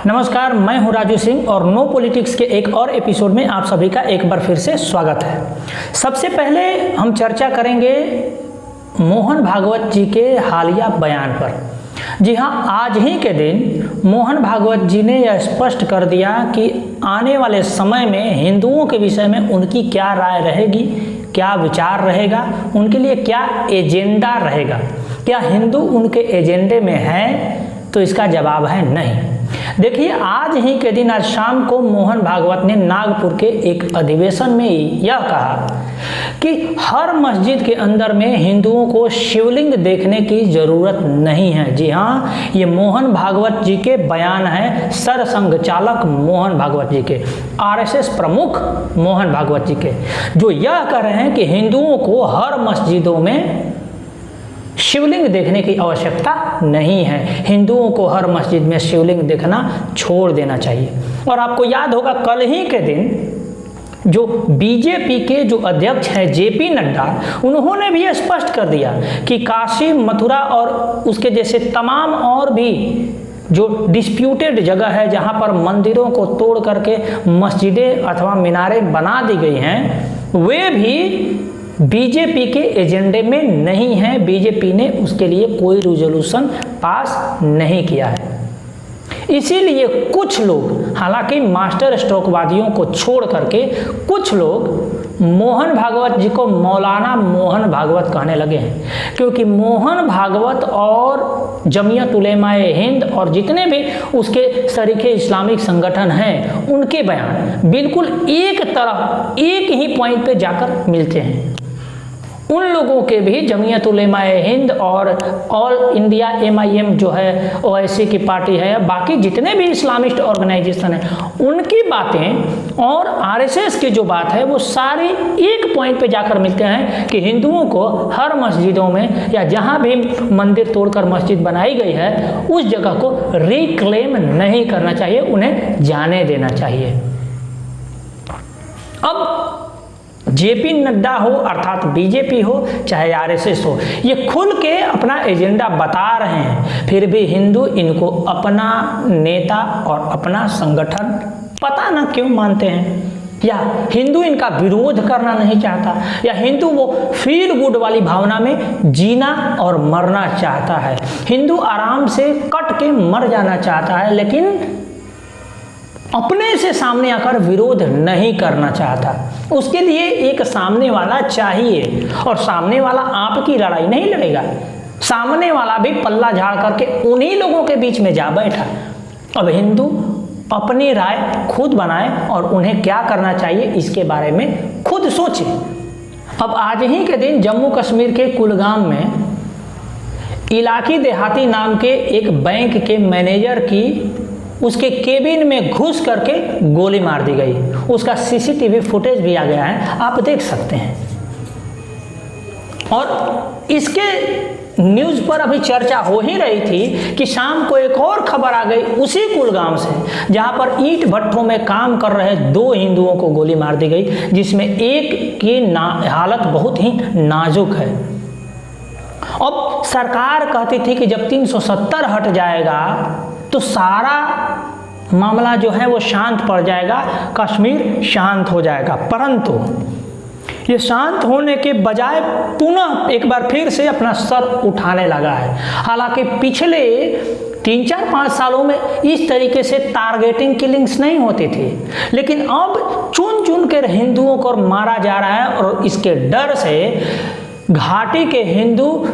नमस्कार, मैं हूं राजू सिंह और नो पॉलिटिक्स के एक और एपिसोड में आप सभी का एक बार फिर से स्वागत है। सबसे पहले हम चर्चा करेंगे मोहन भागवत जी के हालिया बयान पर। जी हां, आज ही के दिन मोहन भागवत जी ने यह स्पष्ट कर दिया कि आने वाले समय में हिंदुओं के विषय में उनकी क्या राय रहेगी, क्या विचार रहेगा, उनके लिए क्या एजेंडा रहेगा। क्या हिंदू उनके एजेंडे में है? तो इसका जवाब है नहीं। देखिए, आज ही के दिन आज शाम को मोहन भागवत ने नागपुर के एक अधिवेशन में यह कहा कि हर मस्जिद के अंदर में हिंदुओं को शिवलिंग देखने की जरूरत नहीं है। जी हाँ, ये मोहन भागवत जी के बयान है, सरसंघ चालक मोहन भागवत जी के, आरएसएस प्रमुख मोहन भागवत जी के, जो यह कह रहे हैं कि हिंदुओं को हर मस्जिदों में शिवलिंग देखने की आवश्यकता नहीं है। हिंदुओं को हर मस्जिद में शिवलिंग देखना छोड़ देना चाहिए। और आपको याद होगा, कल ही के दिन जो बीजेपी के जो अध्यक्ष हैं जेपी नड्डा, उन्होंने भी स्पष्ट कर दिया कि काशी, मथुरा और उसके जैसे तमाम और भी जो डिस्प्यूटेड जगह है जहां पर मंदिरों को तोड़ करके मस्जिदें अथवा मीनारें बना दी गई हैं, वे भी बीजेपी के एजेंडे में नहीं है। बीजेपी ने उसके लिए कोई रिजोल्यूशन पास नहीं किया है। इसीलिए कुछ लोग, हालांकि मास्टर स्ट्रोकवादियों को छोड़ करके कुछ लोग मोहन भागवत जी को मौलाना मोहन भागवत कहने लगे हैं, क्योंकि मोहन भागवत और जमीयत उलेमाए हिंद और जितने भी उसके शरीके इस्लामिक संगठन हैं, उनके बयान बिल्कुल एक तरफ, एक ही पॉइंट पे जाकर मिलते हैं। उन लोगों के भी, जमीयत उलेमाए हिंद और ऑल इंडिया MIM जो है ओवैसी की पार्टी है, बाकी जितने भी इस्लामिस्ट ऑर्गेनाइजेशन हैं, उनकी बातें और आरएसएस की जो बात है वो सारी एक पॉइंट पे जाकर मिलते हैं कि हिंदुओं को हर मस्जिदों में या जहां भी मंदिर तोड़कर मस्जिद बनाई गई है उस जगह को रिक्लेम नहीं करना चाहिए, उन्हें जाने देना चाहिए। अब जेपी नड्डा हो अर्थात बीजेपी हो चाहे आरएसएस हो, ये खुल के अपना एजेंडा बता रहे हैं, फिर भी हिंदू इनको अपना नेता और अपना संगठन पता ना क्यों मानते हैं, या हिंदू इनका विरोध करना नहीं चाहता, या हिंदू वो फील गुड वाली भावना में जीना और मरना चाहता है। हिंदू आराम से कट के मर जाना चाहता है, लेकिन अपने से सामने आकर विरोध नहीं करना चाहता। उसके लिए एक सामने वाला चाहिए, और सामने वाला आपकी लड़ाई नहीं लड़ेगा। सामने वाला भी पल्ला झाड़ करके उन्हीं लोगों के बीच में जा बैठा। अब हिंदू अपनी राय खुद बनाए और उन्हें क्या करना चाहिए इसके बारे में खुद सोचे। अब आज ही के दिन जम्मू कश्मीर के कुलगाम में इलाकी देहाती नाम के एक बैंक के मैनेजर की उसके केबिन में घुस करके गोली मार दी गई। उसका सीसीटीवी फुटेज भी आ गया है, आप देख सकते हैं। और इसके न्यूज़ पर अभी चर्चा हो ही रही थी कि शाम को एक और खबर आ गई उसी कुलगाम से, जहां पर ईंट भट्ठों में काम कर रहे 2 हिंदुओं को गोली मार दी गई, जिसमें एक की हालत बहुत ही नाजुक है। अब सरकार कहती थी कि जब 370 हट जाएगा तो सारा मामला जो है वो शांत पड़ जाएगा, कश्मीर शांत हो जाएगा। परंतु ये शांत होने के बजाय पुनः एक बार फिर से अपना सर उठाने लगा है। हालांकि पिछले 3-4-5 सालों में इस तरीके से टारगेटिंग किलिंग्स नहीं होती थी, लेकिन अब चुन चुन कर हिंदुओं को मारा जा रहा है। और इसके डर से घाटी के हिंदू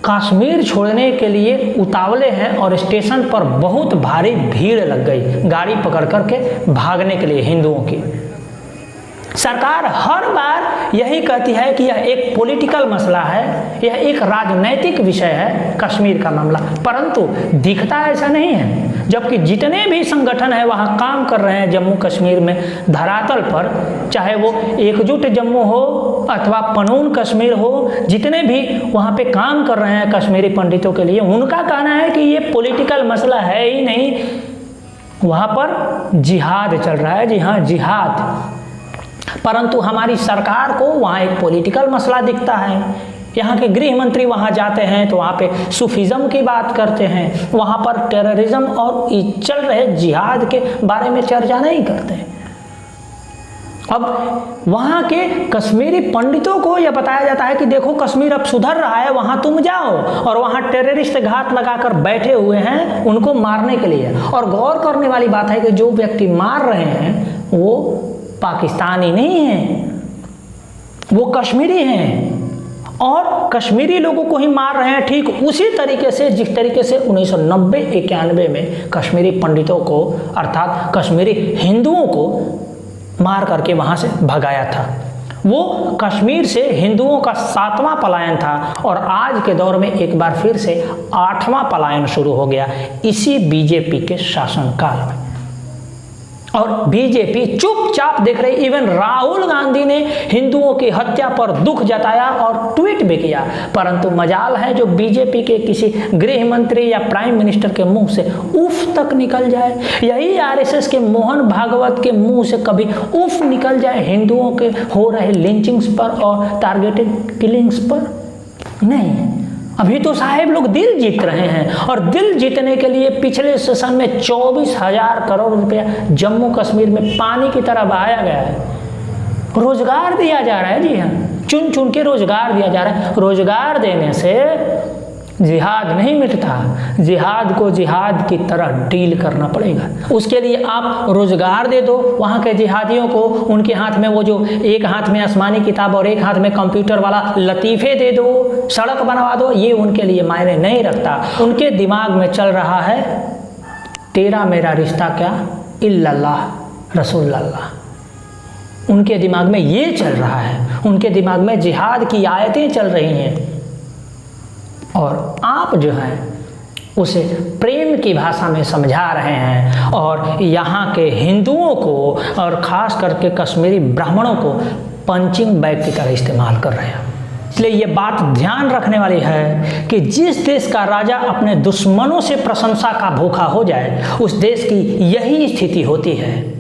कश्मीर छोड़ने के लिए उतावले हैं और स्टेशन पर बहुत भारी भीड़ लग गई, गाड़ी पकड़ करके भागने के लिए हिंदुओं की। सरकार हर बार यही कहती है कि यह एक पॉलिटिकल मसला है, यह एक राजनैतिक विषय है कश्मीर का मामला, परंतु दिखता ऐसा नहीं है। जबकि जितने भी संगठन है वहाँ काम कर रहे हैं जम्मू कश्मीर में धरातल पर, चाहे वो एकजुट जम्मू हो अथवा पनून कश्मीर हो, जितने भी वहाँ पे काम कर रहे हैं कश्मीरी पंडितों के लिए, उनका कहना है कि ये पॉलिटिकल मसला है ही नहीं, वहाँ पर जिहाद चल रहा है। जी हाँ, जिहाद। परंतु हमारी सरकार को वहाँ एक पॉलिटिकल मसला दिखता है। यहाँ के गृह मंत्री वहाँ जाते हैं तो वहाँ पे सूफिज़्म की बात करते हैं, वहाँ पर टेररिज्म और चल रहे जिहाद के बारे में चर्चा नहीं करते। अब वहाँ के कश्मीरी पंडितों को यह बताया जाता है कि देखो कश्मीर अब सुधर रहा है, वहाँ तुम जाओ, और वहाँ टेररिस्ट घात लगाकर बैठे हुए हैं उनको मारने के लिए। और गौर करने वाली बात है कि जो व्यक्ति मार रहे हैं वो पाकिस्तानी नहीं है, वो कश्मीरी हैं और कश्मीरी लोगों को ही मार रहे हैं, ठीक उसी तरीके से जिस तरीके से 1990-91 में कश्मीरी पंडितों को अर्थात कश्मीरी हिंदुओं को मार करके वहाँ से भगाया था। वो कश्मीर से हिंदुओं का 7वां पलायन था और आज के दौर में एक बार फिर से 8वां पलायन शुरू हो गया इसी बीजेपी के शासनकाल में। और बीजेपी चुपचाप देख रही। इवन राहुल गांधी ने हिंदुओं की हत्या पर दुख जताया और ट्वीट भी किया, परंतु मजाल है जो बीजेपी के किसी गृह मंत्री या प्राइम मिनिस्टर के मुंह से उफ तक निकल जाए। यही आरएसएस के मोहन भागवत के मुंह से कभी उफ निकल जाए हिंदुओं के हो रहे लिंचिंग्स पर और टारगेटेड किलिंग्स पर? नहीं। अभी तो साहेब लोग दिल जीत रहे हैं और दिल जीतने के लिए पिछले सेशन में 24,000 करोड़ रुपया जम्मू कश्मीर में पानी की तरह बहाया गया है। रोजगार दिया जा रहा है, जी हाँ, चुन चुन के रोजगार दिया जा रहा है। रोजगार देने से जिहाद नहीं मिटता, जिहाद को जिहाद की तरह डील करना पड़ेगा। उसके लिए आप रोजगार दे दो वहाँ के जिहादियों को, उनके हाथ में वो जो एक हाथ में आसमानी किताब और एक हाथ में कंप्यूटर वाला लतीफ़े दे दो, सड़क बनवा दो, ये उनके लिए मायने नहीं रखता। उनके दिमाग में चल रहा है तेरा मेरा रिश्ता क्या इल्लल्लाह रसूलल्लाह। उनके दिमाग में ये चल रहा है, उनके दिमाग में जिहाद की आयतें चल रही हैं और आप जो हैं उसे प्रेम की भाषा में समझा रहे हैं और यहाँ के हिंदुओं को और ख़ास करके कश्मीरी ब्राह्मणों को पंचिंग बैग की तरह इस्तेमाल कर रहे हैं। इसलिए ये बात ध्यान रखने वाली है कि जिस देश का राजा अपने दुश्मनों से प्रशंसा का भूखा हो जाए उस देश की यही स्थिति होती है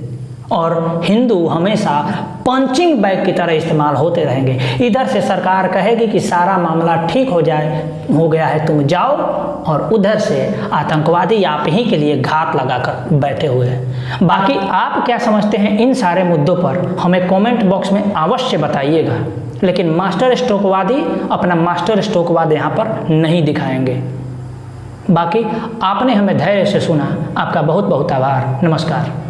और हिंदू हमेशा पंचिंग बैग की तरह इस्तेमाल होते रहेंगे। इधर से सरकार कहेगी कि सारा मामला ठीक हो गया है, तुम जाओ, और उधर से आतंकवादी आप ही के लिए घात लगाकर बैठे हुए हैं। बाकी आप क्या समझते हैं इन सारे मुद्दों पर हमें कमेंट बॉक्स में अवश्य बताइएगा, लेकिन मास्टर स्ट्रोकवादी अपना मास्टर स्ट्रोकवाद यहाँ पर नहीं दिखाएंगे। बाकी आपने हमें धैर्य से सुना, आपका बहुत बहुत आभार। नमस्कार।